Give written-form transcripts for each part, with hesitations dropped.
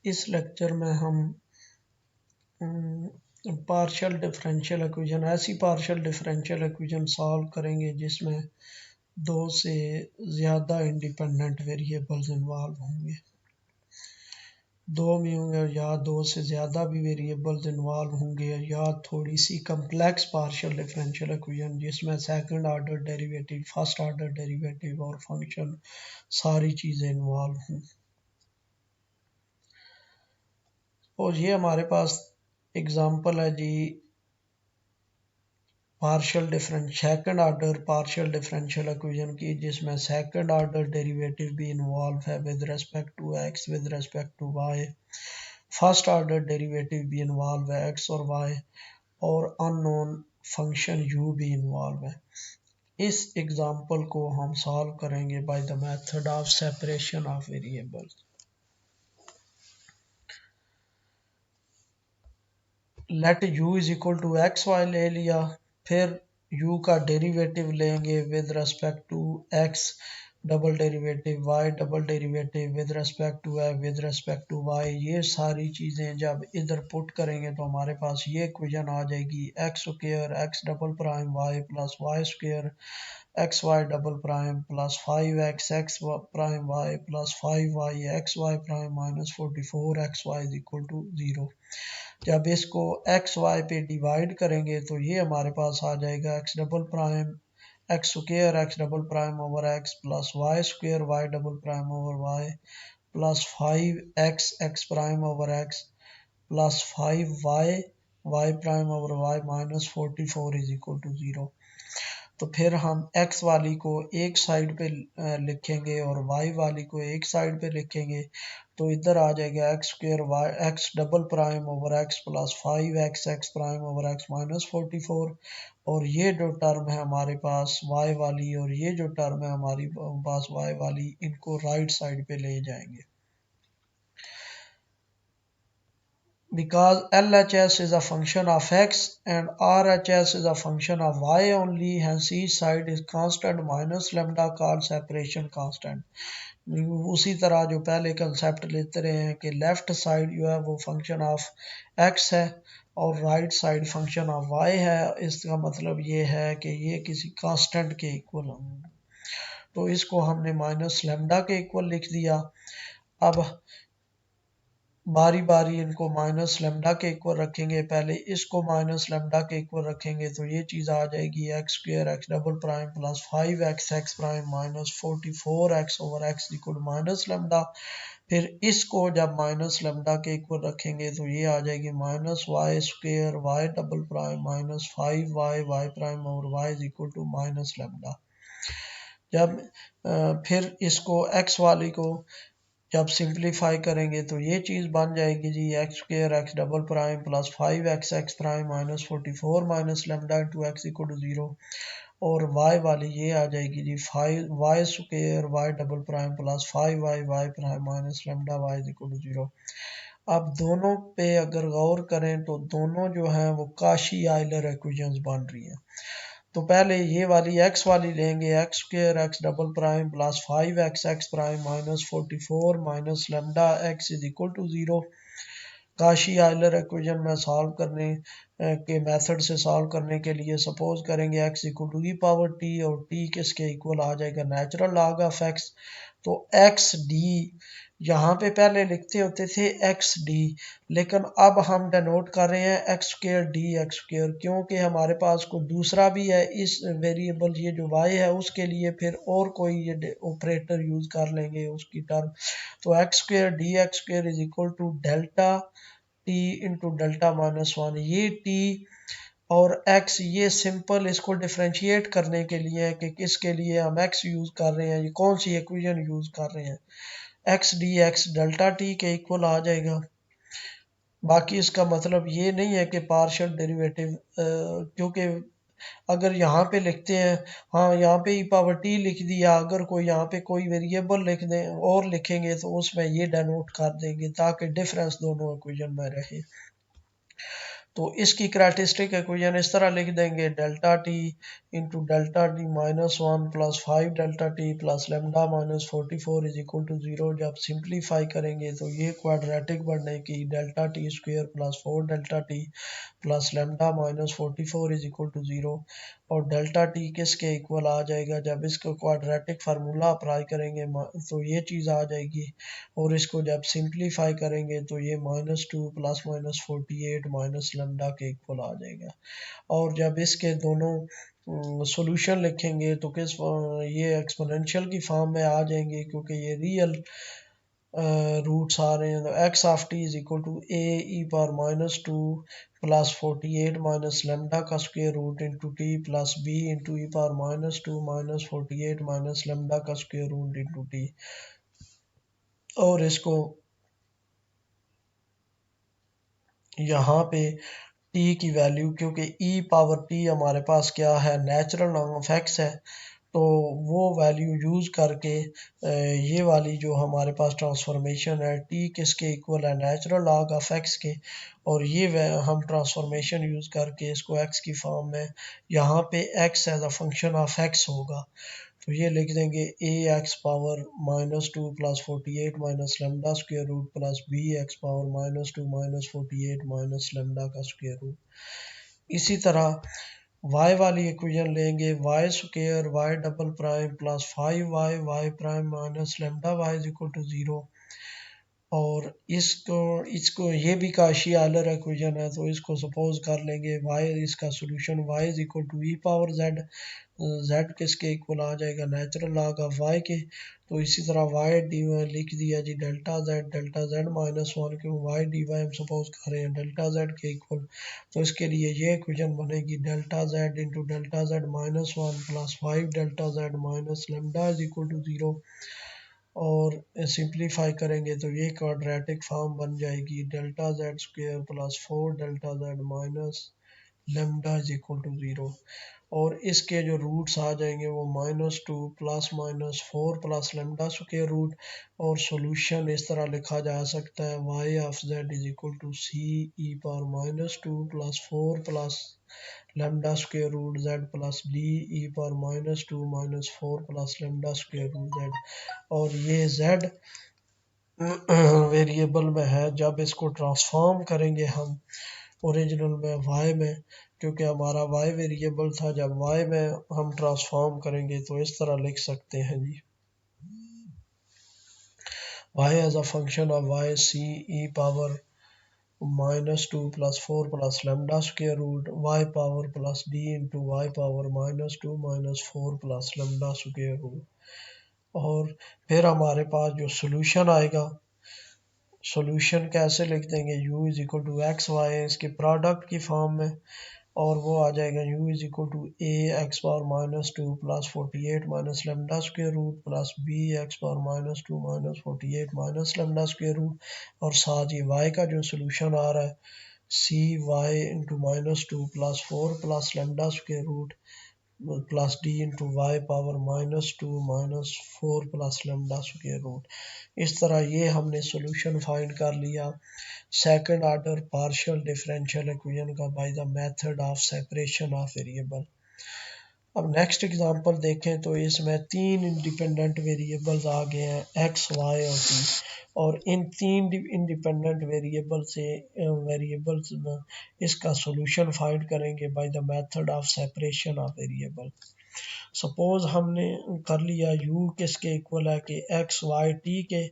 इस लेक्चर में हम पार्शियल डिफरेंशियल इक्वेशन, ऐसी पार्शियल डिफरेंशियल इक्वेशन सॉल्व करेंगे जिसमें दो से ज़्यादा इंडिपेंडेंट वेरिएबल्स इन्वॉल्व होंगे। दो में होंगे या दो से ज़्यादा भी वेरिएबल्स इन्वॉल्व होंगे, या थोड़ी C complex partial differential equation जिसमें second order derivative, first order derivative और फंक्शन सारी चीज़ें इन्वॉल्व हों। और ये हमारे पास एग्जांपल है जी second order partial differential equation की, जिसमें सेकंड ऑर्डर डेरिवेटिव भी इन्वॉल्व है with respect to x, with respect to y. First order derivative भी इन्वॉल्व है एक्स और वाई, और अननोन फंक्शन u भी इन्वॉल्व है। इस एग्जांपल को हम सॉल्व करेंगे by the method of separation of variables. Let u is equal to x y ले लिया, फिर u का डेरिवेटिव लेंगे with respect to x, double derivative y, double derivative with respect to y, with respect to y। ये सारी चीज़ें जब इधर पुट करेंगे तो हमारे पास ये इक्वेशन आ जाएगी x square x double prime y plus y square x y double prime plus 5x x prime y plus 5y x y prime minus 44 x y is equal to 0। जब इसको x Y पे divide करेंगे तो ये हमारे पास आ जाएगा x double prime x square x double prime over x plus y square y double prime over y plus 5x x prime over x plus 5y y prime over y minus 44 is equal to 0। तो फिर हम x वाली को एक side पे लिखेंगे और y वाली को एक साइड पे लिखेंगे, तो इधर आ जाएगा x square y x double prime over x plus 5x x prime over x minus 44, और ये जो टर्म है हमारे पास y वाली और ये जो टर्म है हमारी पास y वाली, इनको राइट साइड पे ले जाएंगे। Because LHS is a function of x and RHS is a function of y only, hence each side is constant minus lambda called separation constant। उसी तरह जो पहले कंसेप्ट लेते रहे हैं कि लेफ्ट साइड जो है वो फंक्शन ऑफ x है और right side function of y है, इसका मतलब ये है कि ये किसी कांस्टेंट के इक्वल होंगे। तो इसको हमने माइनस लेमडा के इक्वल लिख दिया। अब बारी बारी इनको माइनस लेमडा के इक्वल रखेंगे, पहले इसको माइनस लेमडा के इक्वल रखेंगे तो ये चीज़ आ जाएगी x square x double prime plus 5x x prime minus 44x over x equal minus lambda. फिर इसको जब माइनस लेमडा के इक्वल रखेंगे तो ये आ जाएगी minus y square y double prime minus 5y y prime over y is equal to minus lambda. जब फिर इसको x वाली को जब सिंप्लीफाई करेंगे तो ये चीज़ बन जाएगी जी x square x double prime plus 5x x prime minus 44 minus lambda into x equal to 0, और y वाली ये आ जाएगी जी 5y square y double prime plus 5y y prime minus lambda y equal to 0। अब दोनों पे अगर गौर करें तो दोनों जो हैं वो काशी आइलर इक्वेशंस बन रही हैं। तो पहले ये वाली x वाली लेंगे x square x double prime plus 5x x prime minus 44 minus lambda x is equal to 0। Cauchy Euler equation में सॉल्व करने के मेथड से सॉल्व करने के लिए सपोज करेंगे x equal to e power t और t किसके इक्वल आ जाएगा नेचुरल लॉग ऑफ x। तो एक्स डी यहाँ पे पहले लिखते होते थे एक्स डी, लेकिन अब हम डिनोट कर रहे हैं x square D x square, क्योंकि हमारे पास कोई दूसरा भी है इस वेरिएबल ये जो y है उसके लिए, फिर और कोई ये ऑपरेटर यूज कर लेंगे उसकी टर्म। तो x square D x square is equal to delta t into delta minus 1। ये टी और x ये सिंपल इसको डिफ्रेंशिएट करने के लिए है कि किसके लिए हम x यूज़ कर रहे हैं, ये कौन सी इक्वेशन यूज़ कर रहे हैं। X D x delta T के इक्वल आ जाएगा। बाकी इसका मतलब ये नहीं है कि पार्शियल डेरिवेटिव, क्योंकि अगर यहाँ पे लिखते हैं, हाँ यहाँ पे ई पावर टी लिख दिया, अगर कोई यहाँ पे कोई वेरिएबल लिख दें और लिखेंगे तो उसमें ये डेनोट कर देंगे ताकि डिफरेंस दोनों इक्वेशन में रहे। तो इसकी करैक्टरिस्टिक इक्वेशन इस तरह लिख देंगे, delta t into delta t minus one plus 5 delta t plus lambda minus 44 is equal to 0। जब सिंप्लीफाई करेंगे तो ये क्वाड्रेटिक बनने की delta t square plus 4 delta t plus lambda minus 44 is equal to 0। और डेल्टा टी किसके equal आ जाएगा, जब इसको क्वाड्रेटिक फार्मूला अप्लाई करेंगे तो ये चीज़ आ जाएगी, और इसको जब सिंप्लीफाई करेंगे तो ये -2 प्लस माइनस 48 माइनस लेमडा के इक्वल आ जाएगा। और जब इसके दोनों सॉल्यूशन लिखेंगे तो ये एक्सपोनेंशियल की फॉर्म में आ जाएंगे, क्योंकि ये रियल रूट्स आ रहे हैं। तो x of t is equal to A e power -2 plus 48 minus lambda का square root into t plus B into e power -2 minus 48 minus lambda का स्क्वायर रूट इंटू टी। और इसको यहाँ पे टी की वैल्यू, क्योंकि ई पावर टी हमारे पास क्या है, नेचुरल लॉग ऑफ एक्स है, तो वो वैल्यू यूज़ करके ये वाली जो हमारे पास ट्रांसफॉर्मेशन है, टी किसके इक्वल है, नेचुरल लॉग ऑफ एक्स के, और ये हम ट्रांसफॉर्मेशन यूज़ करके इसको एक्स की फॉर्म में, यहाँ पे x as a function of x होगा, तो ये लिख देंगे A x power -2 plus 48 minus lambda square root plus B x power -2 minus 48 minus lambda का स्क्वेयर रूट। इसी तरह y वाली इक्वेशन लेंगे, y square y double prime plus 5y y prime minus lambda y is equal to 0। और इसको इसको ये भी काशी आलर इक्वेशन है, तो इसको सपोज कर लेंगे y, इसका solution y is equal to e power z, z किसके इक्वल आ जाएगा, नेचुरल लॉग ऑफ y के। तो इसी तरह y डी लिख दिया जी डेल्टा z -1, क्यों y डी वाई हम सपोज कर रहे हैं डेल्टा z के इक्वल, तो इसके लिए ये इक्वेशन बनेगी delta z into delta z -1 plus 5 delta z minus lambda is equal to 0। और सिंप्लीफाई करेंगे तो ये क्वाड्रेटिक फॉर्म बन जाएगी, delta z square plus 4 delta z minus lambda is equal to 0। और इसके जो रूट्स आ जाएंगे वो -2 plus -4 plus lambda square root. और सॉल्यूशन इस तरह लिखा जा सकता है, y of z is equal to c e power -2 plus 4 plus lambda square root z plus d e power -2 -4 plus lambda square root z. और ये z वेरिएबल में है, जब इसको ट्रांसफॉर्म करेंगे हम ओरिजिनल में y में, क्योंकि हमारा y वेरिएबल था, जब y में हम ट्रांसफॉर्म करेंगे तो इस तरह लिख सकते हैं जी, y as a function of y c e power -2 plus 4 plus lambda square root y power plus d into y power -2 -4 plus lambda square root. और फिर हमारे पास जो सोल्यूशन आएगा, सोल्यूशन कैसे लिख देंगे, u is equal to x y इसके प्रोडक्ट की फॉर्म में, और वो आ जाएगा u is equal to a x power -2 plus 48 minus lambda square root plus B x power -2 minus 48 minus lambda square root. और साथ ही y का जो सोल्यूशन आ रहा है, C y into -2 plus 4 plus lambda square root plus D into y power -2 -4 plus lambda square root. इस तरह ये हमने सोल्यूशन फाइंड कर लिया second order partial differential equation का by the method of separation of variable. अब next example देखें तो इसमें तीन इंडिपेंडेंट वेरिएबल्स आ गए हैं x, y और t, और इन तीन इंडिपेंडेंट वेरिएबल्स में इसका सॉल्यूशन फाइंड करेंगे by the method of separation of variable. Suppose हमने कर लिया u किसके इक्वल है कि x y t के,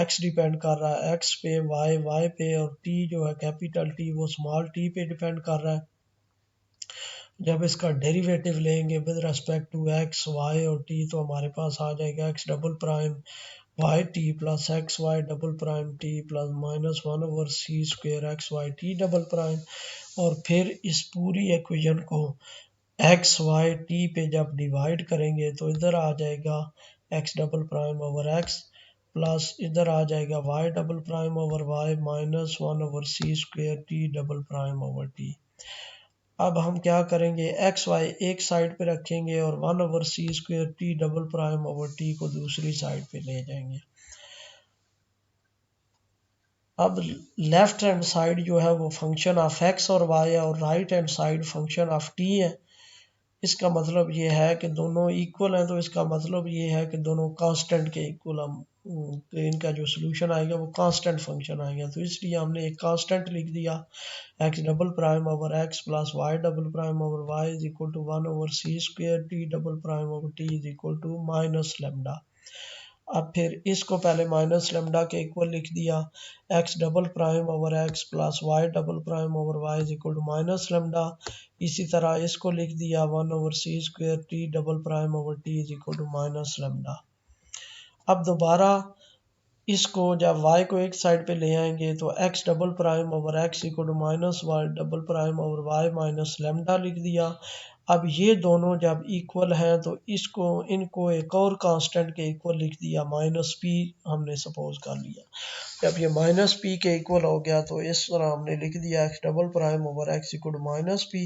x डिपेंड कर रहा है x पे, y पे, और t जो है कैपिटल T वो स्मॉल t पे डिपेंड कर रहा है। जब इसका डेरिवेटिव लेंगे with respect to x y और t तो हमारे पास आ जाएगा x double prime y t plus x y double prime t plus -1/c² x y t double prime. और फिर इस पूरी इक्वेशन को एक्स वाई टी पे जब डिवाइड करेंगे तो इधर आ जाएगा x double prime over x plus इधर आ जाएगा y double prime over y -1/c² t double prime over t. अब हम क्या करेंगे, एक्स वाई एक साइड पे रखेंगे और 1/c² t double prime over T को दूसरी साइड पे ले जाएंगे। अब लेफ्ट हैंड साइड जो है वो फंक्शन ऑफ एक्स और वाई है और right hand side function of T है। इसका मतलब ये है कि दोनों इक्वल हैं, तो इसका मतलब ये है कि दोनों कांस्टेंट के इक्वल हम तो इनका जो सोल्यूशन आएगा वो कांस्टेंट फंक्शन आएगा। तो इसलिए हमने एक कांस्टेंट लिख दिया x double prime over x plus y double prime over y is equal to 1/c² t double prime over t is equal to minus lambda. अब फिर इसको पहले माइनस लेमडा के इक्वल लिख दिया x double prime over x plus y double prime over y is equal to minus lambda. इसी तरह इसको लिख दिया 1/c² t double prime over t is equal to minus lambda. अब दोबारा इसको जब y को एक साइड पे ले आएंगे तो x double prime over x equal to minus y double prime over y minus lambda लिख दिया। अब ये दोनों जब इक्वल हैं तो इसको इनको एक और कांस्टेंट के इक्वल लिख दिया माइनस पी हमने सपोज कर लिया। जब ये माइनस पी के इक्वल हो गया तो इस तरह हमने लिख दिया x double prime over x equal to minus p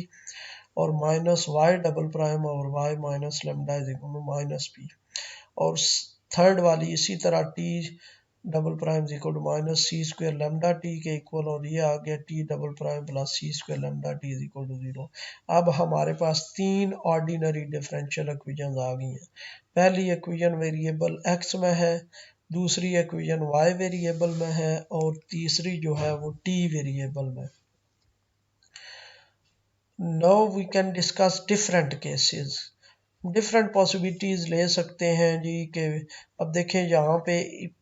और minus y double prime over y minus lambda is equal to minus p. और थर्ड वाली इसी तरह t double prime equal to minus c² lambda t के equal और ये आ गया t double prime plus c² lambda t is equal to 0। अब हमारे पास तीन ऑर्डिनरी डिफरेंशियल इक्वेशन आ गई हैं। पहली इक्वेशन वेरिएबल x में है, दूसरी इक्वेशन y वेरिएबल में है और तीसरी जो है वो t वेरिएबल में। Now we can discuss different cases. Different possibilities ले सकते हैं जी कि अब देखें यहाँ पे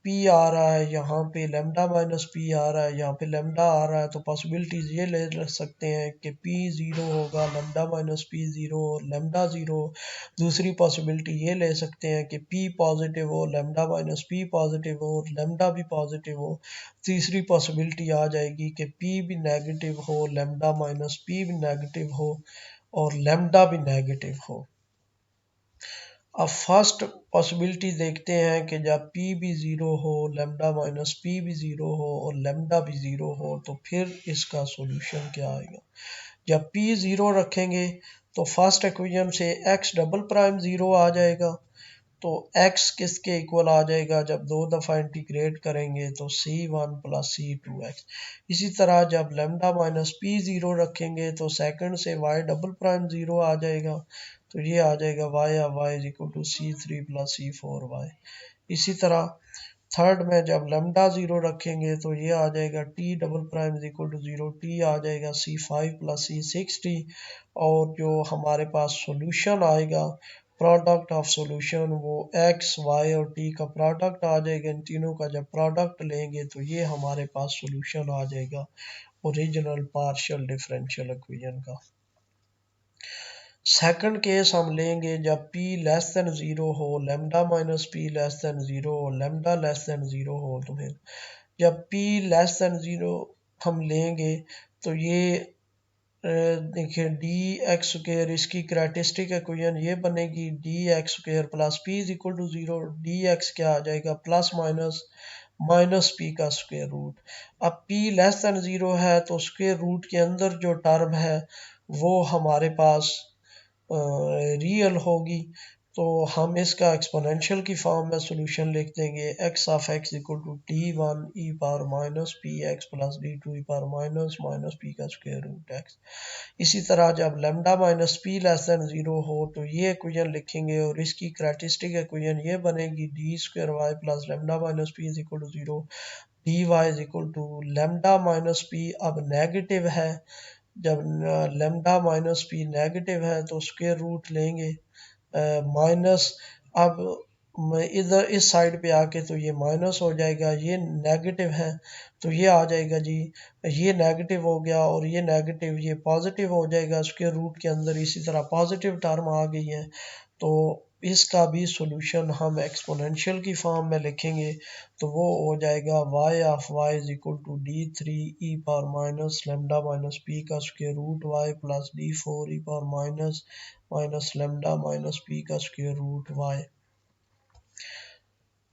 p आ रहा है, यहाँ पे लेमडा माइनस पी आ रहा है, यहाँ पे लेमडा आ रहा है, तो पॉसिबिलिटीज़ ये ले सकते हैं कि p 0 होगा, लेमडा माइनस पी 0 और लेमडा 0। दूसरी पॉसिबिलिटी ये ले सकते हैं कि p पॉजिटिव हो, लेमडा माइनस पी पॉजिटिव हो और लेमडा भी पॉजिटिव हो। तीसरी पॉसिबिलिटी आ जाएगी कि p भी नेगेटिव हो, लेमडा माइनस पी भी नेगेटिव हो और लेमडा भी नेगेटिव हो। अब फर्स्ट पॉसिबिलिटी देखते हैं कि जब p भी ज़ीरो हो, लेमडा माइनस पी भी ज़ीरो हो और लेमडा भी ज़ीरो हो तो फिर इसका सॉल्यूशन क्या आएगा। जब p ज़ीरो रखेंगे तो फर्स्ट इक्वेशन से x डबल प्राइम ज़ीरो आ जाएगा, तो x किसके इक्वल आ जाएगा, जब दो दफ़ा इंटीग्रेट करेंगे तो c1 प्लस c2x। इसी तरह जब लेमडा माइनस पी ज़ीरो रखेंगे तो सेकंड से y डबल प्राइम ज़ीरो आ जाएगा, तो ये आ जाएगा y of y is equal to c3 plus c4y। इसी तरह थर्ड में जब लेमडा ज़ीरो रखेंगे तो ये आ जाएगा t double prime is equal to 0, t आ जाएगा c5 प्लस c6t। और जो हमारे पास सॉल्यूशन आएगा प्रोडक्ट ऑफ सॉल्यूशन वो x y और t का प्रोडक्ट आ जाएगा। इन तीनों का जब प्रोडक्ट लेंगे तो ये हमारे पास सॉल्यूशन आ जाएगा ओरिजिनल पार्शियल डिफरेंशियल इक्वेशन का। सेकंड केस हम लेंगे जब p लेस देन 0 हो, लेमडा माइनस पी लेस देन 0 और लेमडा लेस देन 0 हो। तो फिर जब p लेस देन 0 हम लेंगे तो ये देखिए डी एक्स स्क्र इसकी करैक्टरिस्टिक इक्वेशन ये बनेगी D x square plus p is equal to 0। D x क्या आ जाएगा, प्लस माइनस माइनस पी का स्क्वायर रूट। अब p लेस देन 0 है तो स्क्वायर रूट के अंदर जो टर्म है वो हमारे पास रियल होगी, तो हम इसका एक्सपोनेंशियल की फॉर्म में सॉल्यूशन लिख देंगे x of x equal to d1 e power minus p x plus d2 e power minus minus p का स्क्वायर रूट x। इसी तरह जब लेमडा माइनस पी लेस देन 0 हो तो ये इक्वेशन लिखेंगे और इसकी करैक्टरिस्टिक इक्वेशन ये बनेगी D square y plus lambda minus p is equal to 0, D y is equal to lambda minus p अब नेगेटिव है, जब लेमडा माइनस पी नेगेटिव है तो स्क्वायर रूट लेंगे माइनस। अब इधर इस साइड पे आके तो ये माइनस हो जाएगा, ये नेगेटिव है तो ये आ जाएगा जी, ये नेगेटिव हो गया और ये नेगेटिव ये पॉजिटिव हो जाएगा स्क्वायर रूट के अंदर। इसी तरह पॉजिटिव टर्म आ गई है तो इसका भी सॉल्यूशन हम एक्सपोनेंशियल की फॉर्म में लिखेंगे, तो वो हो जाएगा y of y is equal to d3 e power minus lambda minus p का square root y plus d4 e power minus minus lambda minus p का स्क्वायर रूट y।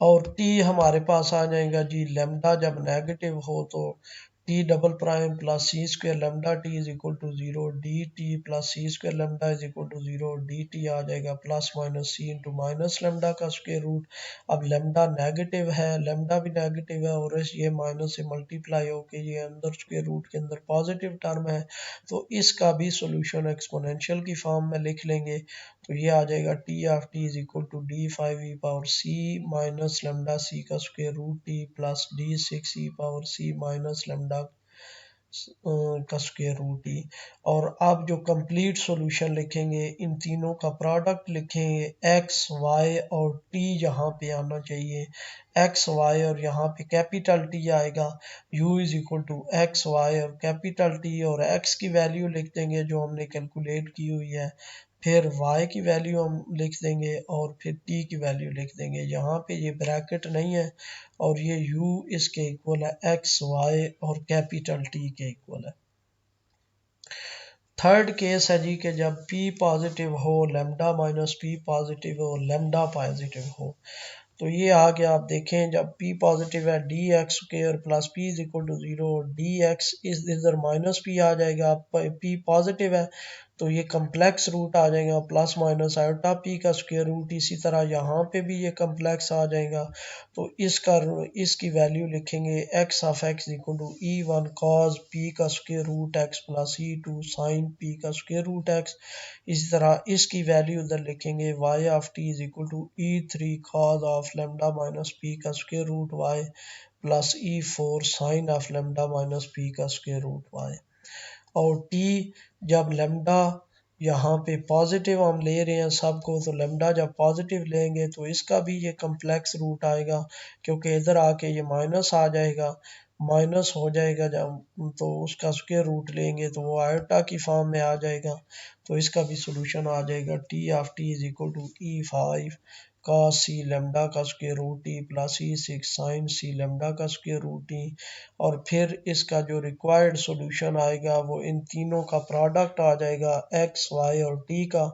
और t हमारे पास आ जाएगा जी, लेमडा जब नेगेटिव हो तो t double prime plus c square lambda t is equal to 0, d t plus c square lambda is equal to 0, d t आ जाएगा plus minus c into minus lambda का स्क्वायर रूट। अब lambda negative है, lambda भी negative है और ये minus से मल्टीप्लाई होके ये अंदर स्क्वायर रूट के अंदर पॉजिटिव टर्म है, तो इसका भी सोल्यूशन एक्सपोनेंशियल की फॉर्म में लिख लेंगे। तो ये आ जाएगा t of t is equal to d 5 e⁻c minus lambda c का square root t plus d 6 e⁻c minus lambda का स्क्वायर रूट ही। और अब जो कंप्लीट सॉल्यूशन लिखेंगे, इन तीनों का प्रोडक्ट लिखेंगे, एक्स वाई और टी यहाँ पे आना चाहिए, एक्स वाई और यहाँ पे कैपिटल टी आएगा, u is equal to x y और कैपिटल टी, और x की वैल्यू लिख देंगे जो हमने कैलकुलेट की हुई है, फिर y की वैल्यू हम लिख देंगे और फिर t की वैल्यू लिख देंगे। यहाँ पे ये ब्रैकेट नहीं है और ये u इसके इक्वल है एक्स वाई और कैपिटल टी के इक्वल है। थर्ड केस है जी कि जब p पॉजिटिव हो, लेमडा माइनस p पॉजिटिव हो, लेमडा पॉजिटिव हो। तो ये आ गया, आप देखें जब p पॉजिटिव है d x square plus p is equal to 0, D x इधर माइनस पी आ जाएगा, p पॉजिटिव है तो ये कम्प्लेक्स रूट आ जाएगा प्लस माइनस आयोटा पी का स्क्वायर रूट, इसी तरह यहाँ पे भी ये कम्प्लेक्स आ जाएगा। तो इसकी वैल्यू लिखेंगे x of x equal to e1 cos p का square root x plus e2 sin p का स्क्वायर रूट एक्स। इसी तरह इसकी वैल्यू उधर लिखेंगे y of t is equal to e3 cos of lambda minus p का square root y plus e4 sin of lambda minus p का square root y। और t जब लेमडा यहाँ पे पॉजिटिव हम ले रहे हैं सबको, तो लेमडा जब पॉजिटिव लेंगे तो इसका भी ये कम्प्लेक्स रूट आएगा, क्योंकि इधर आके ये माइनस आ जाएगा, माइनस हो जाएगा जब, तो उसका स्क्वायर रूट लेंगे तो वो आयोटा की फॉर्म में आ जाएगा। तो इसका भी सोल्यूशन आ जाएगा t of t is equal to e5 cos c लेमडा का square root t plus e6 sin c लेमडा का स्क्वायर रूट टी। और फिर इसका जो रिक्वायर्ड सॉल्यूशन आएगा वो इन तीनों का प्रोडक्ट आ जाएगा एक्स वाई और टी का।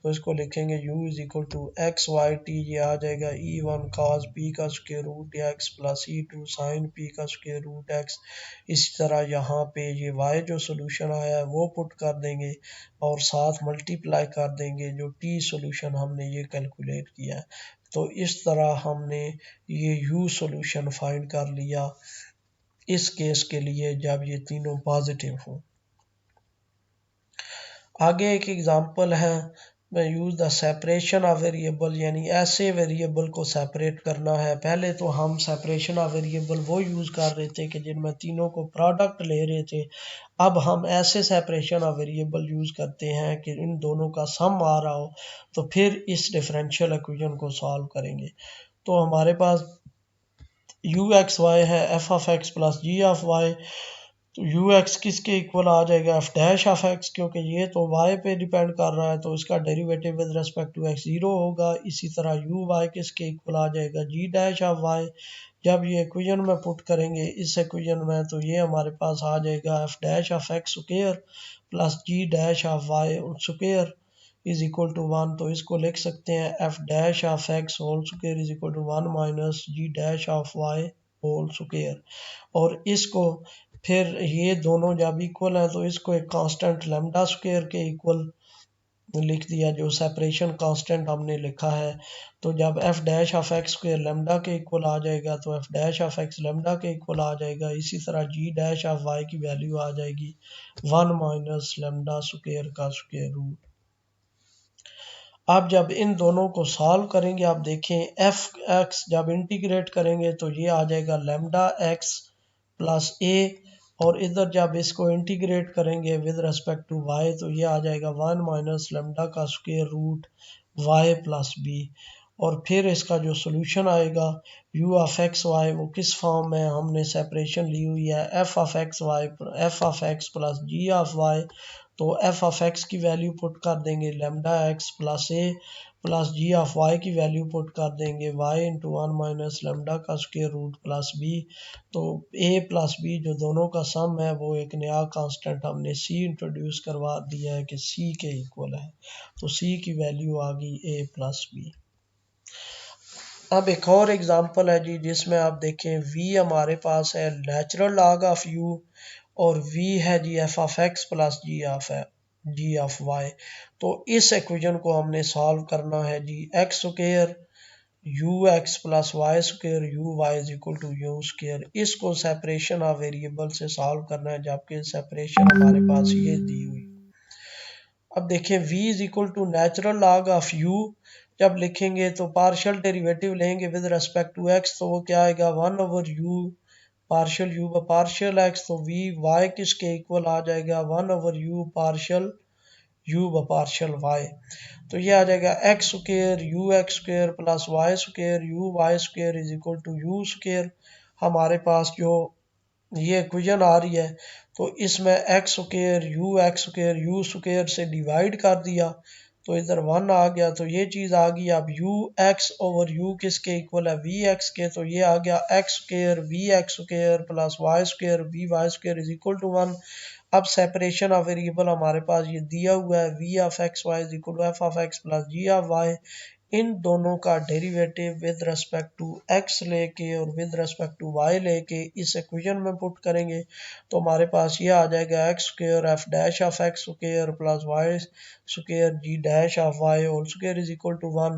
तो इसको लिखेंगे u is equal to x y t, ये आ जाएगा e1 cos p का square root x plus e2 sin p का स्क्वायर रूट एक्स। इसी तरह यहाँ पे ये y जो सॉल्यूशन आया है वो पुट कर देंगे और साथ मल्टीप्लाई कर देंगे जो t सॉल्यूशन हमने ये कैलकुलेट किया है। तो इस तरह हमने ये u सॉल्यूशन फाइंड कर लिया इस केस के लिए जब ये तीनों पॉजिटिव हो। आगे एक एग्जांपल है, मैं use the separation of variable, यानी ऐसे वेरिएबल को सेपरेट करना है। पहले तो हम सेपरेशन ऑफ वेरिएबल वो यूज़ कर रहे थे कि जिनमें तीनों को प्रोडक्ट ले रहे थे, अब हम ऐसे सेपरेशन ऑफ वेरिएबल यूज़ करते हैं कि इन दोनों का सम आ रहा हो, तो फिर इस डिफरेंशियल इक्वेशन को सॉल्व करेंगे। तो हमारे पास यू एक्स वाई है f of x plus g of y, तो यू एक्स किसके इक्वल आ जाएगा एफ डैश ऑफ एक्स, क्योंकि ये तो वाई पे डिपेंड कर रहा है तो इसका derivative with respect to x zero होगा। इसी तरह यू वाई किसके इक्वल आ जाएगा जी डैश ऑफ वाई। जब ये इक्वेशन में पुट करेंगे इस इक्वेशन में, तो ये हमारे पास आ जाएगा f dash of x square plus g dash of y square is equal to 1। तो इसको लिख सकते हैं f dash of x whole square is equal to 1 minus g dash of y whole square. और इसको फिर ये दोनों जब इक्वल है तो इसको एक कांस्टेंट लेमडा स्क्वायर के इक्वल लिख दिया, जो सेपरेशन कांस्टेंट हमने लिखा है। तो जब F dash of x square lambda के इक्वल आ जाएगा तो F dash of x lambda के इक्वल आ जाएगा। इसी तरह जी डैश ऑफ वाई की वैल्यू आ जाएगी 1 माइनस लेमडा स्क्वायर का स्क्वायर रूट। अब जब इन दोनों को सॉल्व करेंगे, आप देखें एफ एक्स जब इंटीग्रेट करेंगे तो ये आ जाएगा लेमडा एक्स प्लस ए, और इधर जब इसको इंटीग्रेट करेंगे विद रिस्पेक्ट टू वाई तो ये आ जाएगा 1 माइनस लेमडा का square root y plus b. और फिर इसका जो सोल्यूशन आएगा u ऑफ एक्स वाई, वो किस फॉर्म में हमने सेपरेशन ली हुई है f of x y f of x plus g of y. तो एफ ऑफ एक्स की वैल्यू पुट कर देंगे lambda x plus a plus g of y की वैल्यू पुट कर देंगे वाई इंटू 1 माइनस लेमडा का स्क्वायर रूट प्लस बी। तो a plus B जो दोनों का सम है वो एक नया कांस्टेंट हमने सी इंट्रोड्यूस करवा दिया है कि सी के इक्वल है, तो सी की वैल्यू आ गई ए प्लस बी। अब एक और एग्जांपल है जी, जिसमें आप देखें v हमारे पास है नेचुरल लॉग ऑफ u और v है जी f of x plus g of y। तो इस इक्वेशन को हमने सॉल्व करना है जी, x square u x plus y square u y is equal to u square. इसको सेपरेशन ऑफ वेरिएबल से सॉल्व करना है, जबकि सेपरेशन हमारे पास ये दी हुई। अब देखिए v is equal to natural log of u, जब लिखेंगे तो पार्शियल डेरिवेटिव लेंगे विद रिस्पेक्ट टू x, तो वो क्या आएगा 1/u पार्शियल u व पार्शियल x। तो v y किसके इक्वल आ जाएगा 1/u पार्शियल u व पार्शियल y। तो ये आ जाएगा x square u x square plus y square u y square is equal to u square. हमारे पास जो ये इक्वेशन आ रही है, तो इसमें एक्स स्क्वायर यू स्क्वायर से डिवाइड कर दिया, तो इधर 1 आ गया, तो ये चीज़ आ गई। अब यू एक्स ओवर यू किसके इक्वल है वी एक्स के, तो ये आ गया x square v x square plus y square v y square is equal to 1। अब सेपरेशन ऑफ वेरिएबल हमारे पास ये दिया हुआ है, v of x y is equal to f of x plus g of y. इन दोनों का derivative with respect to x लेके और विद रिस्पेक्ट टू y लेके इस इक्वेशन में पुट करेंगे, तो हमारे पास ये आ जाएगा x square f dash of x square plus y square g dash of y whole square is equal to 1।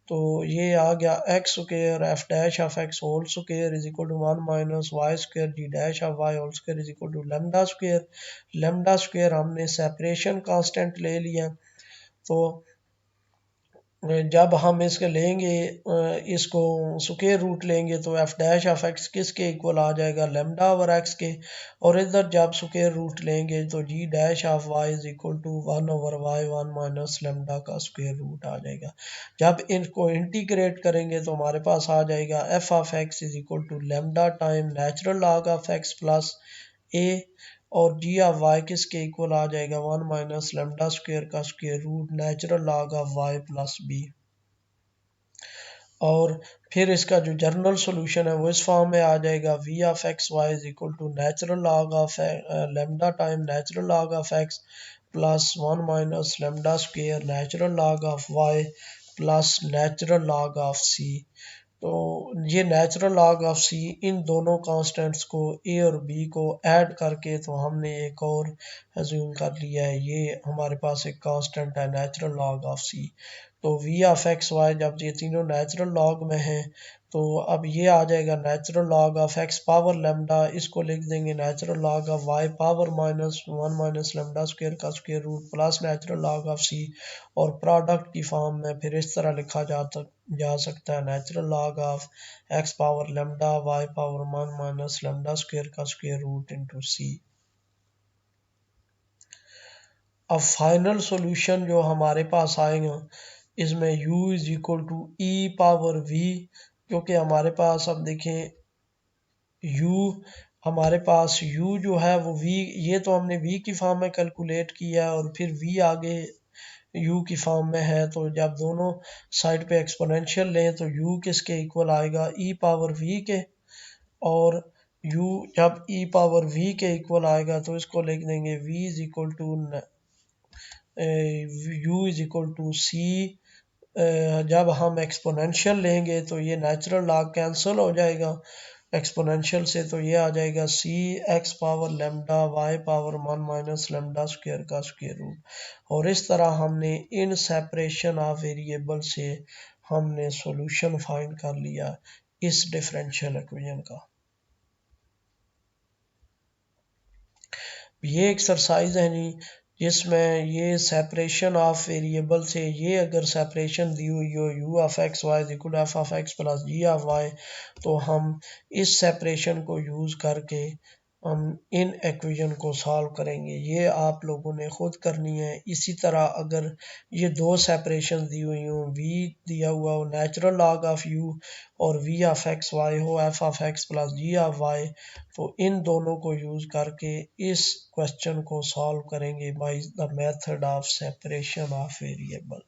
तो ये आ गया x square f dash of x whole square is equal to 1 minus y square g dash of y whole square is equal to lambda square. Lambda square हमने separation constant ले लिया, तो जब हम इसके लेंगे इसको स्क्वायर रूट लेंगे, तो एफ डैश ऑफ एक्स किसके इक्वल आ जाएगा लेमडा ओवर एक्स के, और इधर जब स्क्वायर रूट लेंगे तो g dash of y is equal to 1 over y 1 minus lambda का स्क्वायर रूट आ जाएगा। जब इनको इंटीग्रेट करेंगे तो हमारे पास आ जाएगा f of x is equal to lambda time natural log of x plus a, और जी ऑफ वाई किसके इक्वल आ जाएगा 1 माइनस लेमडा स्क्वायर का square root natural log of y plus b. और फिर इसका जो जनरल सॉल्यूशन है वो इस फॉर्म में आ जाएगा v of x y is equal to natural log of lambda time natural log of x plus 1 minus lambda square natural log of y plus natural log of c. तो ये natural log of c, इन दोनों constants को ए और B को add करके तो हमने एक और अज्यूम कर लिया है, ये हमारे पास एक कांस्टेंट है नेचुरल लॉग ऑफ सी। तो वी ऑफ एक्स वाई जब ये तीनों नेचुरल लॉग में हैं, तो अब ये आ जाएगा natural log of x power lambda, इसको लिख देंगे natural log of y power minus 1 minus lambda square का square root plus natural log of c. और प्रोडक्ट की फॉर्म में फिर इस तरह लिखा जा सकता है natural log of x power lambda y power 1 minus lambda square का स्क्वायर रूट इंटू सी। अब फाइनल सॉल्यूशन जो हमारे पास आएगा, इसमें u is equal to e power v, क्योंकि हमारे पास अब देखें u, हमारे पास u जो है वो v, ये तो हमने v की फॉर्म में कैलकुलेट किया है और फिर v आगे u की फॉर्म में है, तो जब दोनों साइड पे एक्सपोनेंशियल लें तो u किसके इक्वल आएगा e पावर v के, और u जब e पावर v के इक्वल आएगा तो इसको लिख देंगे v is equal to u is equal to C. जब हम एक्सपोनेंशियल लेंगे तो ये नेचुरल लॉग कैंसिल हो जाएगा एक्सपोनेंशियल से, तो ये आ जाएगा C x power lambda y power 1 minus lambda square का स्क्वायर रूट। और इस तरह हमने इन सेपरेशन ऑफ वेरिएबल से हमने सॉल्यूशन फाइंड कर लिया इस डिफरेंशियल इक्वेशन का। ये एक्सरसाइज है नहीं, जिसमें ये सेपरेशन ऑफ वेरिएबल से, ये अगर सेपरेशन दी हुई हो u of x y is equal to f of x plus g of y, तो हम इस सेपरेशन को यूज़ करके हम इन इक्वेशन को सॉल्व करेंगे। ये आप लोगों ने खुद करनी है। इसी तरह अगर ये दो सेपरेशन दी हुई हो, v दिया हुआ हो नेचुरल लॉग ऑफ u और v ऑफ एक्स वाई हो f of x plus g of y, तो इन दोनों को यूज़ करके इस क्वेश्चन को सॉल्व करेंगे by the method of separation of variable.